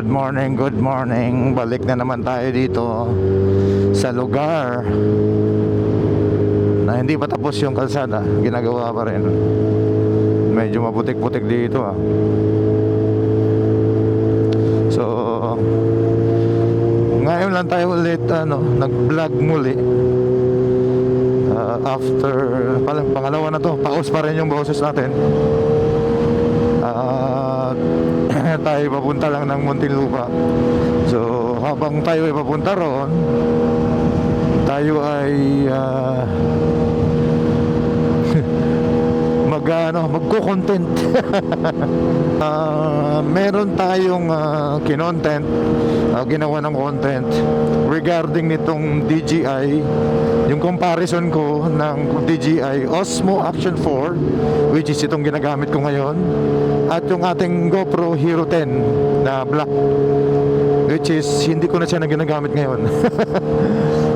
Good morning, good morning. Balik na naman tayo dito sa lugar na hindi pa tapos yung kalsada. Ginagawa pa rin. Medyo maputik-putik dito So ngayon lang tayo ulit nag-vlog muli. After pangalawa na to, paus pa rin yung boses natin. Tayo papunta lang ng Muntinlupa. So habang tayo ay papunta roon, tayo ay magko-content. Meron tayong kinontent, ginawa ng content regarding nitong DJI, yung comparison ko ng DJI Osmo Action 4, which is itong ginagamit ko ngayon, at yung ating GoPro Hero 10 na black, which is hindi ko na siya na ginagamit ngayon.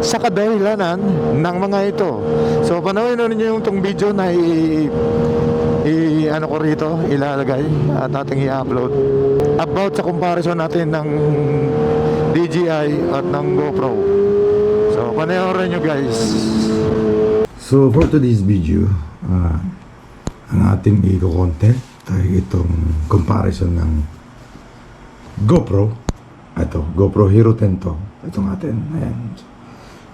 Sa kadahilanan ng mga ito. So panoorin ninyo yung tong video na ano ko rito, ilalagay at ating i-upload about sa comparison natin ng DJI at ng GoPro. So panoorin nyo guys. So for today's video, ang ating i-content ay itong comparison ng GoPro. Ito, GoPro Hero 10 to. Itong atin. Ayan.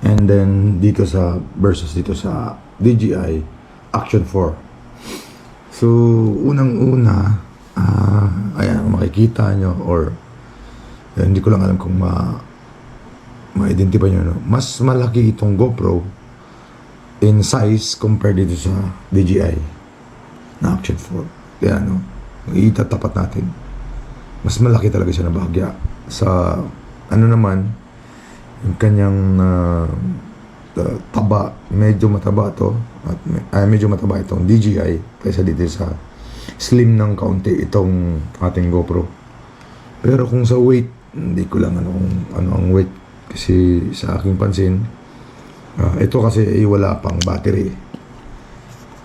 And then dito sa versus dito sa DJI Action 4. So unang-una, ayan, makikita nyo or hindi ko lang alam kung ma-identify nyo, no? Mas malaki itong GoPro in size compared dito sa DJI na Action 4. Kaya itatapat natin, mas malaki talaga siya na bahagya. Sa naman, yung kanyang taba, medyo mataba to at medyo mataba itong DJI kaysa dito sa slim ng kaunti itong ating GoPro. Pero kung sa weight, hindi ko lang ano ang weight kasi sa aking pansin, ito kasi wala pang battery.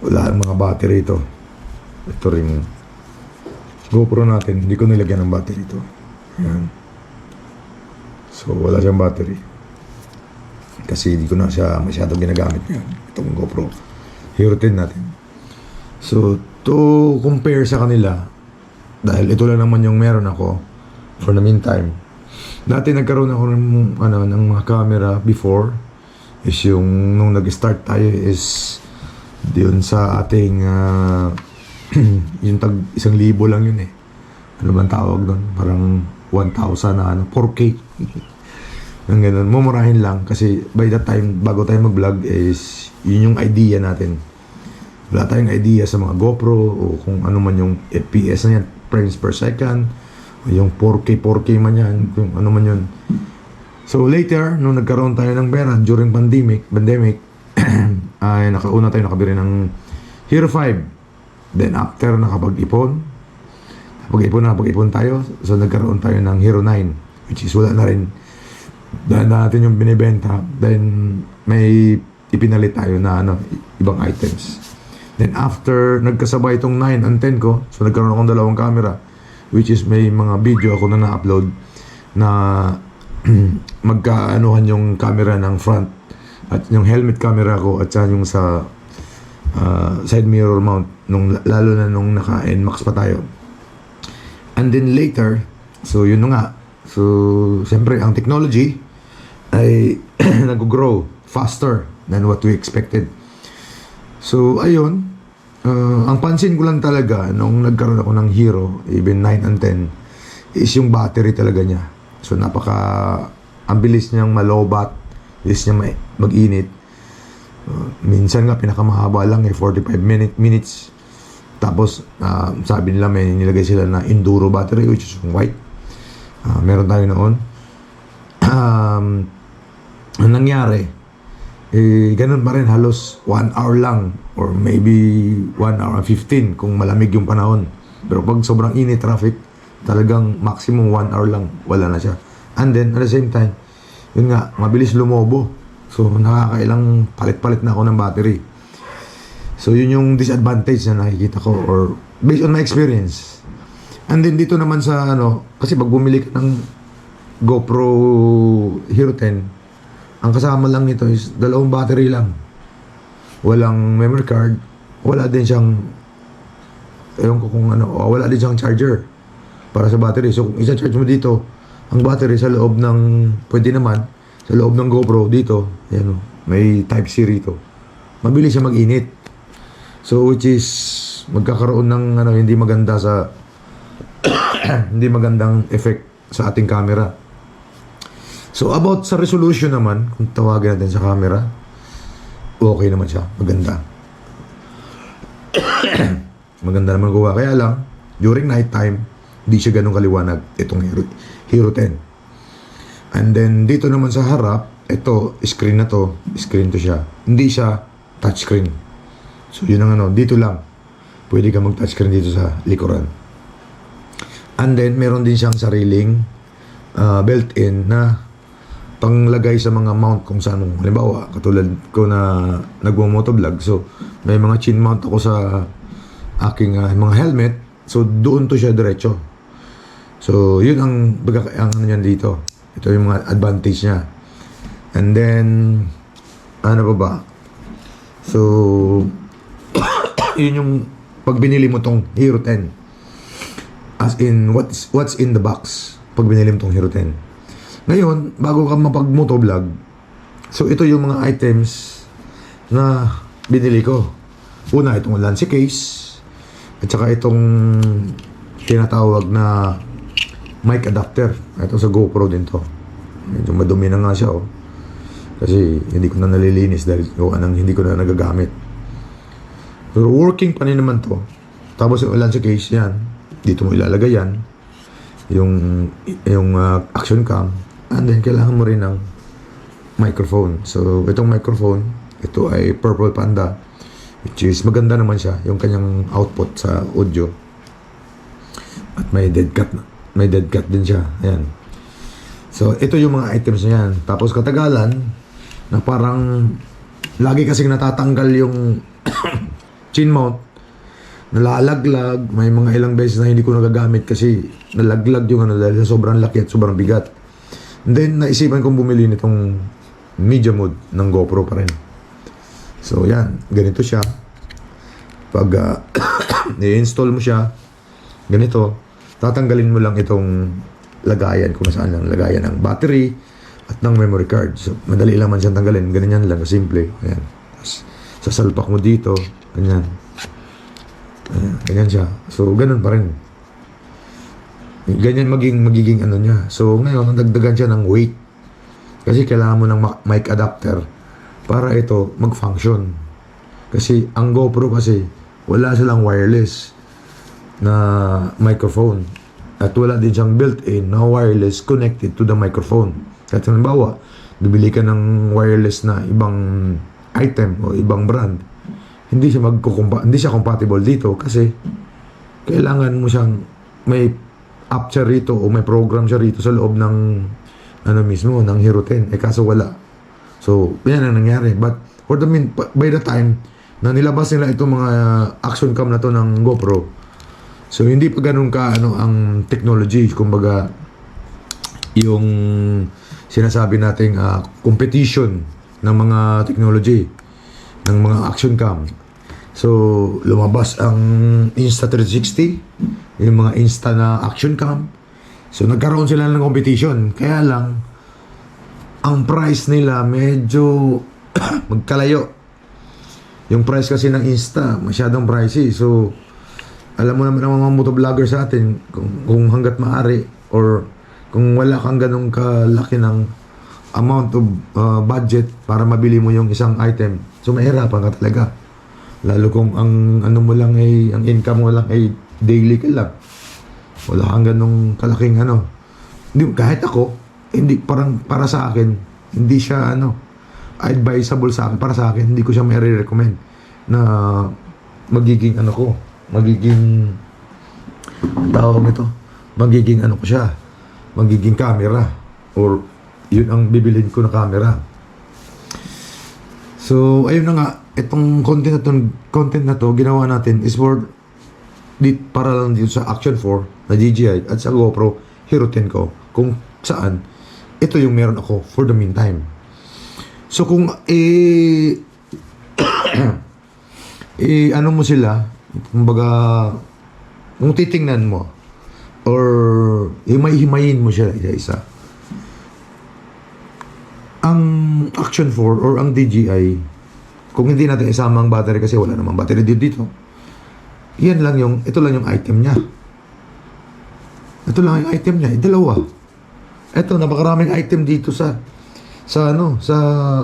Wala ang mga battery ito. Ito rin GoPro natin, hindi ko nilagyan ng battery ito. Ayan. So wala siyang battery kasi hindi ko na siya masyadong ginagamit ngayon, itong GoPro Hero 10 natin. So to compare sa kanila, dahil ito lang naman yung meron ako for the meantime. Dati nagkaroon ako ng mga camera before, is yung nung nag-start tayo is diyon sa ating yung tag 1,000 lang yun eh. Ano bang tawag doon? Parang 1,000 na 4K. Ang ganun, mumurahin lang kasi by that time, bago tayo mag-vlog is yun yung idea natin. Wala tayong idea sa mga GoPro o kung ano man yung FPS na yan, frames per second, o yung 4K man yan, kung ano man yun. So later, nung nagkaroon tayo ng pera during pandemic ay nakauna tayo nakabili ng Hero 5. Then after nakapag-ipon tayo, so nagkaroon tayo ng Hero 9, which is wala na rin. Dahil natin yung binibenta, then may ipinalit tayo na ibang items. Then after nagkasabay itong 9 and 10 ko, so nagkaroon akong dalawang camera, which is may mga video ako na na-upload na magkaanuhan yung camera ng front at yung helmet camera ko at yung sa side mirror mount, lalo na nung naka NMAX pa tayo. And then later, so yun nga. So, siyempre, ang technology ay nag-grow faster than what we expected. So, ayun. Ang pansin ko lang talaga nung nagkaroon ako ng Hero, even 9 and 10, is yung battery talaga niya. So, ang bilis niyang malobat, bilis niya mag-init. Minsan nga, pinakamahaba lang 45 minutes. Tapos, sabi nila may nilagay sila na enduro battery, which is white. Meron tayo noon. Ang nangyari, ganun pa rin, halos 1 hour lang or maybe 1 hour and 15 kung malamig yung panahon. Pero pag sobrang init traffic, talagang maximum 1 hour lang, wala na siya. And then, at the same time, yun nga, mabilis lumobo. So, nakakailang palit-palit na ako ng battery. So, yun yung disadvantage na nakikita ko or based on my experience. And then dito naman sa kasi pag bumili ka ng GoPro Hero 10, ang kasama lang nito is dalawang battery lang. Walang memory card, wala din siyang ewan ko kung wala din siyang charger para sa battery. So kung isa-charge mo dito, ang battery sa loob ng, pwede naman, sa loob ng GoPro dito, ayan may Type-C rito. Mabilis siya mag-init. So which is, magkakaroon ng hindi maganda sa, hindi magandang effect sa ating camera. So about sa resolution naman, kung tawagin natin sa camera, okay naman siya, maganda. Maganda naman gawa. Kaya lang, during night time, hindi siya ganun kaliwanag itong Hero 10. And then dito naman sa harap, ito, screen na to, screen to siya. Hindi siya touchscreen. So yun ang dito lang. Pwede ka mag-touchscreen dito sa likuran. And then meron din siyang sariling built-in na panglagay sa mga mount kung saan mo. Halimbawa, katulad ko na nagmo-motovlog. So may mga chin mount ako sa aking mga helmet. So doon to siya diretso. So yun ang niyan dito. Ito yung mga advantage niya. And then ano pa ba? So yun yung pag binili mo tong Hero 10. As in what's in the box pag binili mo tong Hero 10. Ngayon, bago ka mapag-motovlog, so ito yung mga items na binili ko. Una, itong Lancy case. At saka itong tinatawag na mic adapter. Ito sa GoPro din to. Medyo madumi na nga siya kasi hindi ko na nalilinis dahil hindi ko na nagagamit. Pero working pa rin naman to. Tapos yung Lancy case yan. Dito mo ilalagay yan. Yung action cam. And then kailangan mo rin ng microphone. So itong microphone, ito ay Purple Panda, which is maganda naman siya yung kanyang output sa audio. At may dead cut din siya. Ayan. So ito yung mga items na yan. Tapos katagalan na parang lagi kasing natatanggal yung chin mount, nalalaglag. May mga ilang beses na hindi ko nagagamit kasi nalaglag yung dahil sa sobrang laki at sobrang bigat. And then naisipan kong bumili nitong media mode ng GoPro pa rin. So yan, ganito siya. Pag i-install mo siya, ganito, tatanggalin mo lang itong lagayan, kung saan lang lagayan ng battery at ng memory card. So madali lang man siyang tanggalin, ganyan lang, simple. Ayan. Tapos sasalpak mo dito, ganyan. Ayan, ganyan siya. So ganun pa rin. Ganyan magiging niya. So ngayon, nagdagdagan siya ng weight. Kasi kailangan mo ng mic adapter para ito mag-function. Kasi ang GoPro kasi wala silang wireless na microphone. At wala din siyang built-in na wireless connected to the microphone. At halimbawa, bibili ka ng wireless na ibang item o ibang brand, hindi siya compatible dito kasi kailangan mo siyang may app siya rito o may program siya rito sa loob ng mismo ng Hero 10. Kaso wala. So, yan ang nangyari. But by the time na nilabas nila itong mga action cam na to ng GoPro, so hindi pa ganun ka ang technology. Kumbaga, yung sinasabi nating competition ng mga technology ng mga action cam. So, lumabas ang Insta360, yung mga Insta na action cam. So, nagkaroon sila ng competition. Kaya lang, ang price nila medyo magkalayo. Yung price kasi ng Insta, masyadong pricey. So, alam mo naman ang mga motovlogger sa atin, kung hanggat maaari, or kung wala kang ganong kalaki ng amount of budget para mabili mo yung isang item, so mahirapan ka talaga. Lalo kung ang mo lang ang income mo lang ay daily ka lang. Wala kang ganong kalaking Hindi, kahit ako, hindi, parang para sa akin, hindi siya advisable sa akin, para sa akin, hindi ko siya may recommend na magiging magiging camera, or yun ang bibilhin ko na camera. So ayun na nga, itong content na to ginawa natin is for para lang dito sa Action 4 na DJI at sa GoPro Hero 10 ko, kung saan ito yung meron ako for the meantime. So kung ano mo sila, kumbaga, kung titingnan mo or himay-himayin mo siya isa-isa, ang Action 4 or ang DJI, kung hindi natin isama ang battery kasi wala namang battery dito, ito lang yung item niya. Ito lang yung item niya, dalawa. Ito, napakaraming item dito sa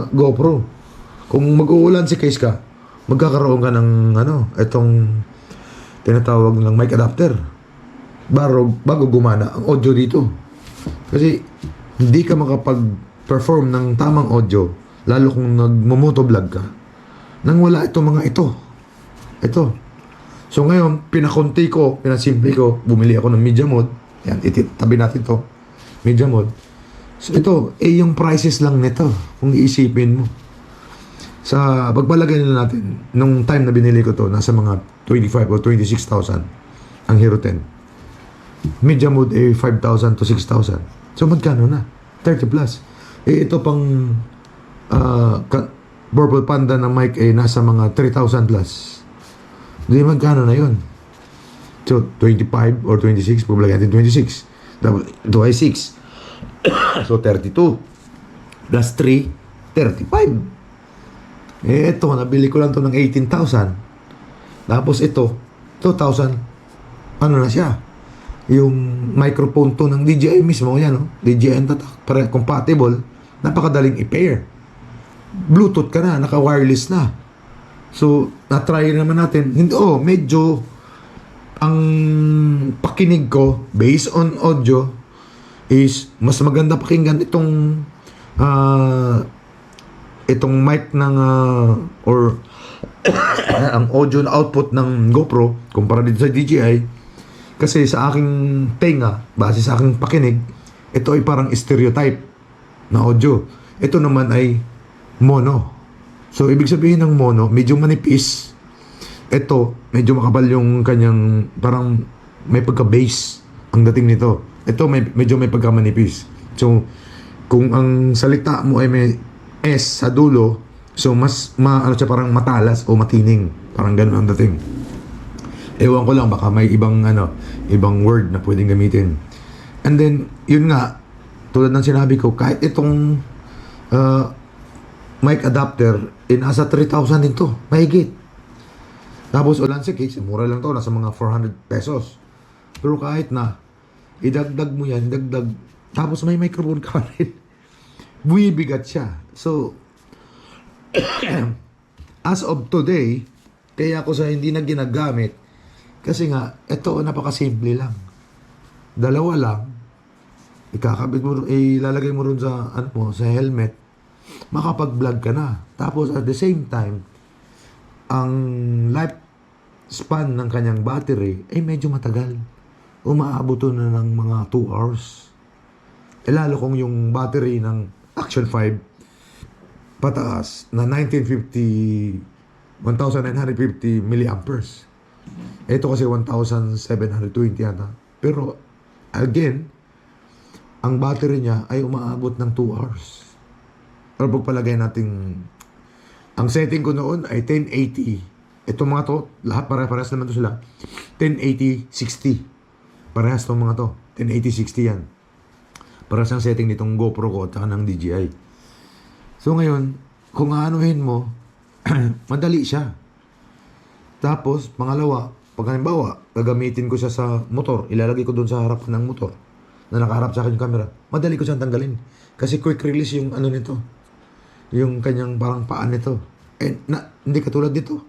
GoPro. Kung mag-uulan si case ka, magkakaroon ka ng itong tinatawag ng mic adapter bago gumana ang audio dito. Kasi hindi ka makapag-perform ng tamang audio, lalo kung nagmo-motovlog ka, nang wala itong mga ito. So ngayon, pinasimple ko, bumili ako ng media mode. Yan, tabi natin to, media mode. So ito, yung prices lang nito, kung iisipin mo. Sa pagpalagay na natin, nung time na binili ko to, nasa mga 25 o 26,000 ang Hero 10. Media mode 5,000 to 6,000. So magkano na? 30 plus. Ito pang Purple Panda na mic nasa mga 3,000 plus. Hindi magkano na yun? So 25 or 26, pagpalagay natin 26. Ito ay 6. So 32 plus 3, 35. Ito, nabili ko lang to ng 18,000. Tapos ito, 2,000. Ano na siya? Yung microphone to ng DJI mismo, yan, no? DJI tatak, compatible, napakadaling i-pair. Bluetooth ka na, naka-wireless na. So, na-try naman natin. Medyo ang pakinig ko, based on audio, is mas maganda pakinggan itong mic ng or ang audio na output ng GoPro kumpara dito sa DJI, kasi sa aking tenga, base sa aking pakinig, ito ay parang stereotype na audio. Ito naman ay mono. So ibig sabihin ng mono, medyo manipis. Ito, medyo makapal yung kanyang, parang may pagka-bass ang dating nito. Ito medyo may pagka-manipis. So kung ang salita mo ay may S sa dulo, so mas siya, parang matalas o matining, parang gano'n ang dating. Ewan ko lang, baka may ibang word na pwedeng gamitin. And then yun nga, tulad ng sinabi ko, kahit itong mic adapter, nasa 3,000 din to, mahigit. Tapos ulan si case, mura lang to, nasa mga 400 pesos. Pero kahit na idagdag mo yan, tapos may microphone ka rin, bumibigat siya. So, as of today, kaya ako sa hindi na ginagamit, kasi nga, ito napakasimple lang. Dalawa lang, ikakabit mo, ilalagay mo rin sa helmet, makapag-vlog ka na. Tapos at the same time, ang lifespan ng kanyang battery ay medyo matagal. Umaabot na ng mga 2 hours. Lalo kung yung battery ng Action 5 pataas na 1950 milliamperes. Ito kasi 1,720 yata. Pero again, ang battery niya ay umaabot ng 2 hours. Pero pagpalagay natin, ang setting ko noon ay 1080. Ito mga to, lahat pare-parehas naman to sila. 1080-60. Parehas tong mga to. 1080-60 yan. Parehas ang setting nitong GoPro ko at ng DJI. So ngayon, kung aanuhin mo, madali siya. Tapos, pangalawa, pag halimbawa, gagamitin ko siya sa motor, ilalagay ko doon sa harap ng motor na nakaharap sa akin yung camera, madali ko siyang tanggalin. Kasi quick release yung nito. Yung kanyang parang paan nito. Hindi katulad dito.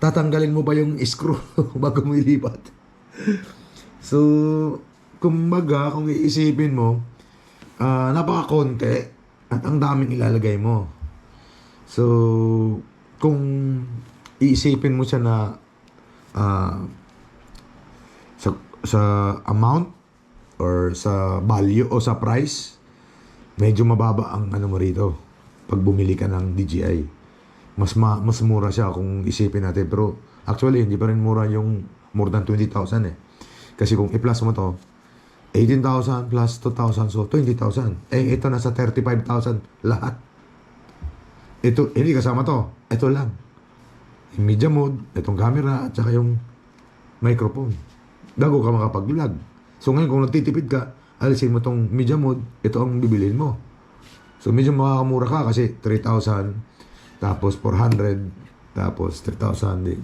Tatanggalin mo ba yung screw bago mo ilipat? So, kumbaga, kung iisipin mo, napaka-konti at ang daming ilalagay mo. So, kung iisipin mo siya na sa amount or sa value o sa price, medyo mababa ang mo rito pag bumili ka ng DJI. Mas mura siya kung isipin natin. Pero Actually, hindi pa rin mura yung more than 20,000 eh. Kasi kung i-plus mo to, 18,000 plus 2,000, so 20,000. Eh, ito nasa 35,000 lahat. Ito, hindi kasama to. Ito lang. Yung media mode, itong camera, at saka yung microphone. Bago ka makapag-vlog. So ngayon, kung nagtitipid ka, alisin mo tong media mode, ito ang bibilin mo. So medyo makakamura ka kasi 3,000, tapos 400, tapos 3,000.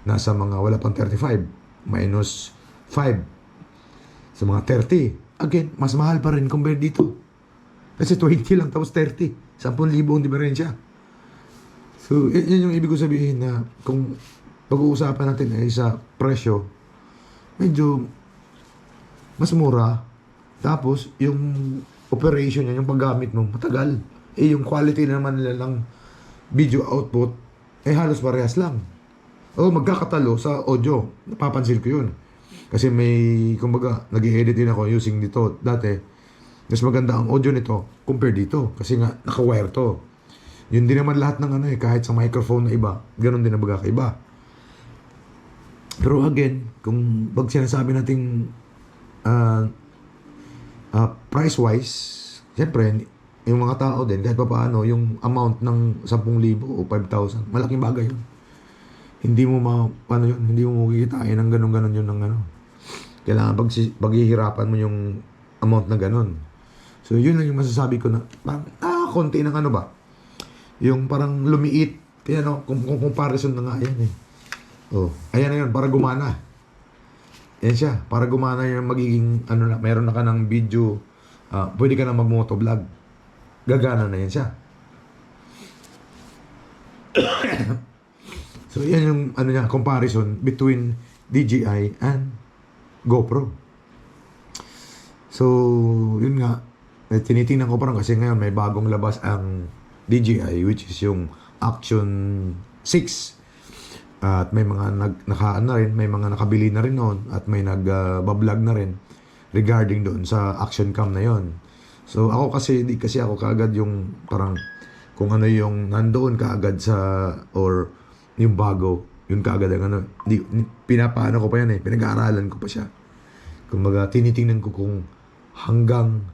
Nasa mga wala pang 35, minus 5. Sa mga 30. Again, mas mahal pa rin compared dito. Kasi 20 lang, tapos 30. 10,000 ang diferensya. So, yun yung ibig ko sabihin na kung pag-uusapan natin ay sa presyo, medyo mas mura. Tapos, yung operation niya, yung paggamit mo, matagal. Eh, yung quality naman nila ng video output, eh halos parehas lang. O, magkakatalo sa audio. Napapansin ko yun. Kasi may, kumbaga, nag-edit din ako using dito. Dati, mas maganda ang audio nito compare dito. Kasi nga, naka-wire to. Yun din naman lahat ng ano eh, kahit sa microphone na iba, ganun din na magkakaiba. Pero again, kung pag sinasabi nating price-wise, siyempre, yung mga tao din, kahit pa paano, yung amount ng 10,000 o 5,000, malaking bagay yun. Hindi mo paano yun, hindi mo kikitain ng ganun-ganun yun ng ano. Kailangan paghihirapan mo yung amount na ganun. So, yun lang yung masasabi ko na, parang, konti ng ano ba? Yung parang lumiit. Kaya no, kung comparison na nga, ayan eh. Oh, ayan na yun, para gumana. Yan siya, para gumana yung magiging, ano na, meron na ka ng video, pwede ka na mag-motovlog. Gagana na yan siya. So, yan yung ano niya, comparison between DJI and GoPro. So, yun nga, tinitingnan ko parang kasi ngayon may bagong labas ang DJI, which is yung Action 6. At may mga nakaan na rin, may mga nakabili na rin noon, at may nag-vlog na rin regarding doon sa action cam na yon. So, ako kasi, di kasi ako kaagad yung parang kung ano yung nandoon kaagad sa, or yung bago, yun kaagad ang ano, pinapaano ko pa yan eh, pinag-aaralan ko pa siya. Kumbaga, tinitingnan ko kung hanggang,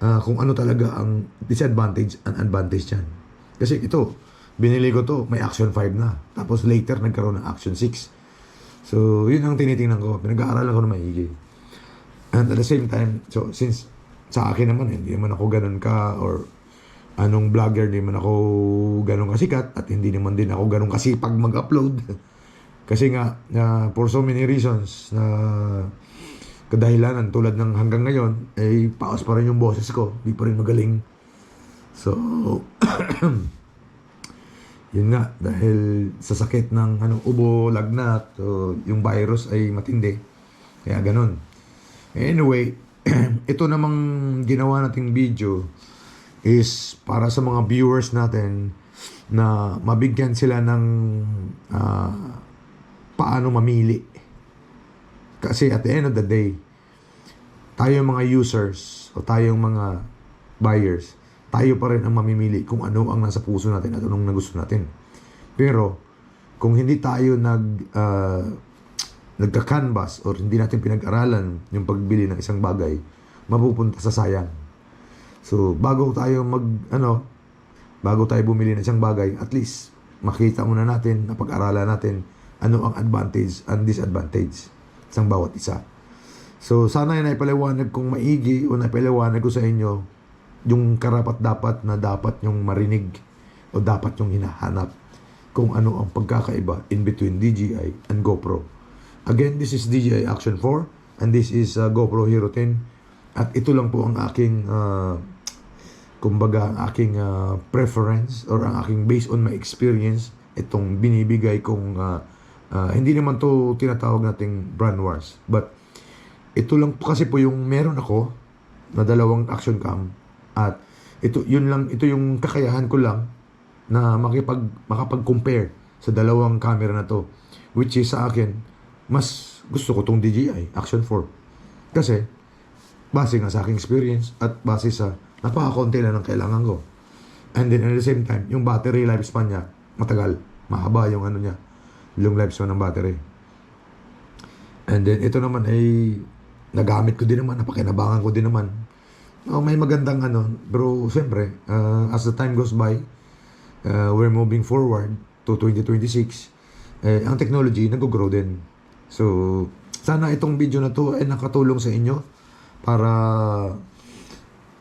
kung ano talaga ang disadvantage and advantage yan. Kasi ito, binili ko to, may Action 5 na. Tapos later, nagkaroon ng Action 6. So, yun ang tinitingnan ko, pinag-aaralan ko na maigi. And at the same time, so since sa akin naman, hindi naman ako ganun ka, or anong vlogger, hindi naman ako ganun kasikat, at hindi naman din ako ganun kasipag mag-upload. Kasi nga, for so many reasons, na kadahilanan, tulad ng hanggang ngayon, eh, paos pa rin yung boses ko, di pa rin magaling. So, yun nga, dahil sa sakit ng ubo, lagnat, so, yung virus ay matindi. Kaya ganun. Anyway, ito namang ginawa nating video is para sa mga viewers natin na mabigyan sila ng paano mamili. Kasi at the end of the day, tayo mga users o tayong mga buyers, tayo pa rin ang mamimili kung ano ang nasa puso natin at anong nagusto natin. Pero kung hindi tayo nagka-canvas or hindi natin pinag-aralan yung pagbili ng isang bagay, mapupunta sa sayang. So, bago tayo bumili ng isang bagay, at least makita muna natin, napag-aralan natin ano ang advantage and disadvantage ng bawat isa. So, sana yung naipaliwanag kong maigi o naipaliwanag ko sa inyo yung karapat-dapat na dapat yung marinig o dapat yung hinahanap kung ano ang pagkakaiba in between DJI and GoPro. Again, this is DJI Action 4 and this is GoPro Hero 10. At ito lang po ang aking kumbaga ang aking preference or ang aking based on my experience, itong binibigay kong hindi naman to tinatawag nating brand wars, but ito lang po kasi po yung meron ako na dalawang action cam, at ito yung kakayahan ko lang na makapag-compare sa dalawang camera na to, which is sa akin mas gusto ko tong DJI Action 4 kasi base nga sa aking experience at base sa napakakonti na ng kailangan ko. And then at the same time, yung battery lifespan niya, matagal, mahaba yung ano niya. long lifespan ng battery. And then ito naman ay nagamit ko din naman, napakinabangan ko din naman. May magandang ano, bro, siyempre, as the time goes by, we're moving forward to 2026, ang technology nag-grow din. So, sana itong video na to ay nakatulong sa inyo para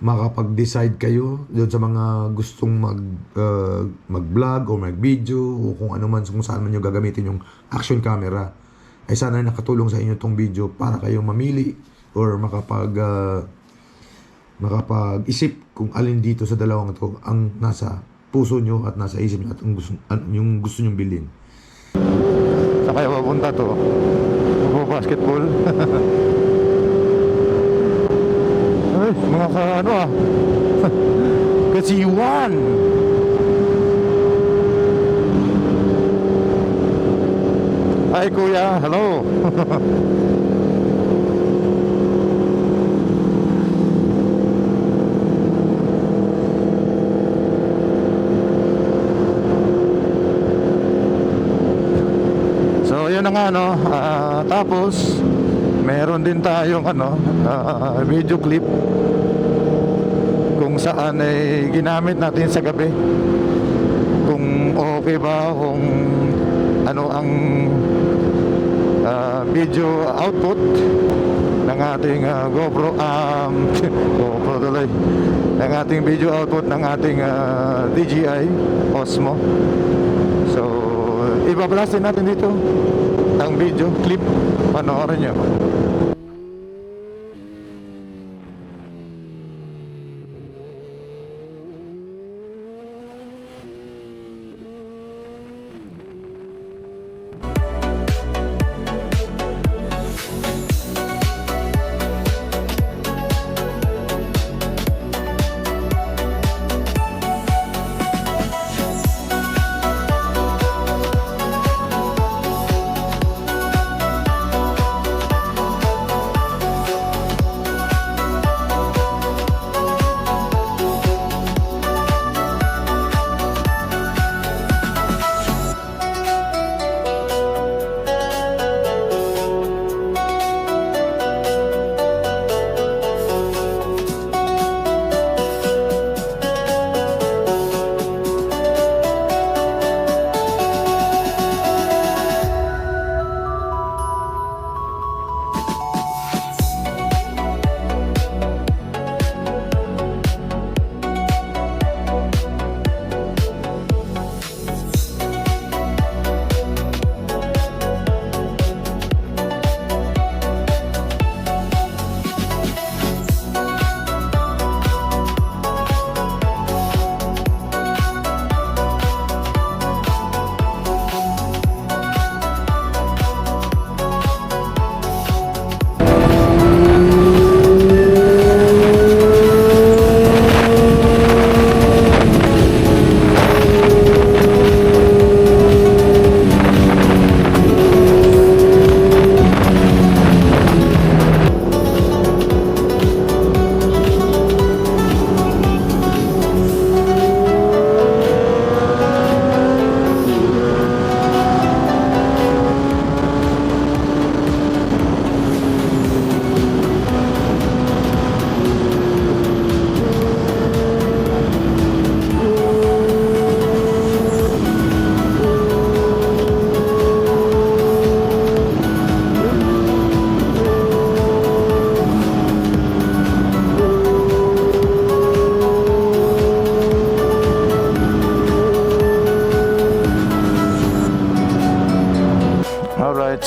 makapag-decide kayo doon sa mga gustong mag-vlog o mag-video o kung ano man, kung saan man nyo gagamitin yung action camera. Ay sana ay nakatulong sa inyo itong video para kayo mamili or makapag-isip kung alin dito sa dalawang ito ang nasa puso nyo at nasa isip nyo at yung gusto nyong bilhin. Saan kayo papunta to? Basketball? Ay, mga ano ah. Kasiwan! Hi kuya, hello! So yun na nga no, tapos meron din tayong ano, video clip kung saan ay ginamit natin sa gabi, kung okay ba, kung ano ang video output ng ating GoPro GoPro tuloy, ng ating video output ng ating DJI Osmo. So ibablast din natin dito ang video clip, panoorin nyo.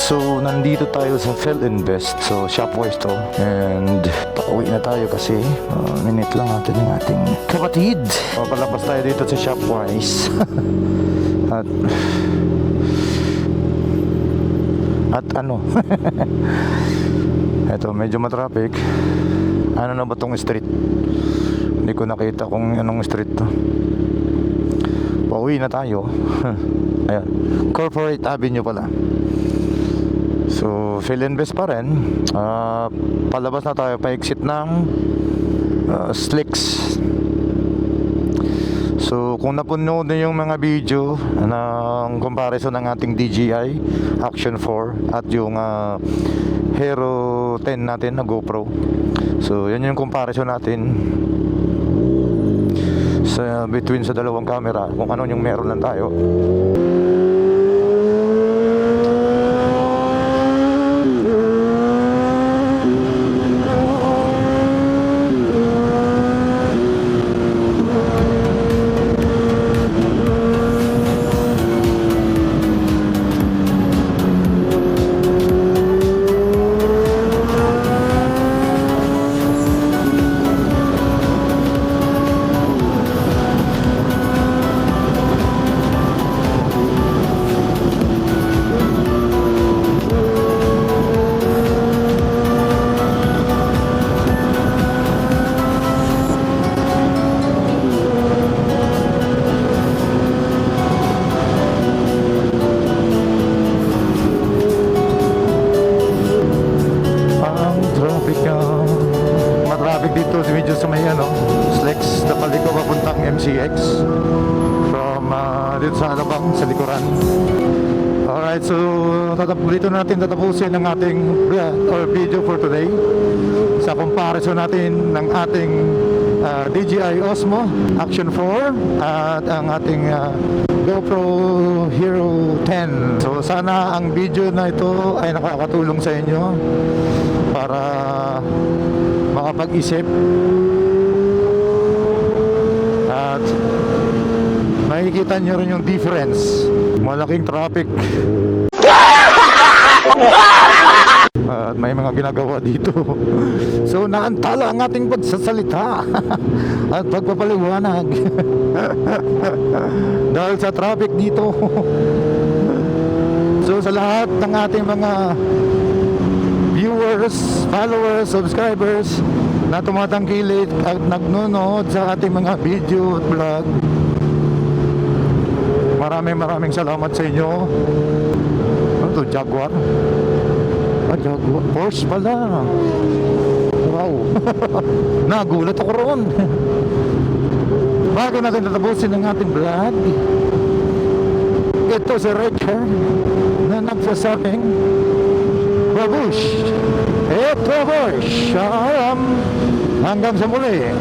So, nandito tayo sa Felinvest. So, Shopwise to. And, pauwi na tayo kasi minute lang natin yung ating kapatid. Papalapas tayo dito sa Shopwise. At ano? Eto, medyo matraffic. Ano na ba tong street? Hindi ko nakita kung anong street to. Pauwi na tayo. Ayan. Corporate Avenue pala. So, Felinvest pa rin. Palabas na tayo, pa-exit ng Slicks. So, So kung napanood niyo yung mga video ng comparison ng ating DJI Action 4 at yung Hero 10 natin na GoPro. So yan yung comparison natin sa between sa dalawang camera, kung ano yung meron lang tayo. Matraffic dito si medyo sa may Slex na paliko papuntang MCX from dito sa Alabang sa likuran. Alright, so dito natin tatapusin ang ating video for today sa comparison natin ng ating DJI Osmo Action 4 at ang ating GoPro Hero 10. So sana ang video na ito ay nakakatulong sa inyo para makapag-isip at makikita nyo rin yung difference. Malaking traffic at may mga ginagawa dito. So naantala ang ating pagsasalita at pagpapaliwanag dahil sa traffic dito. So sa lahat ng ating mga viewers, followers, subscribers na tumatangkilik at nagnunood sa ating mga video at vlog, maraming salamat sa inyo. Ano to, Jaguar? Jaguar, Porsche pala. Wow. Nagulat ako roon. Bago natin tatapusin ang ating vlog, ito si Richard na nagsasabing Babush! Ito Babush! Hanggang sa muli!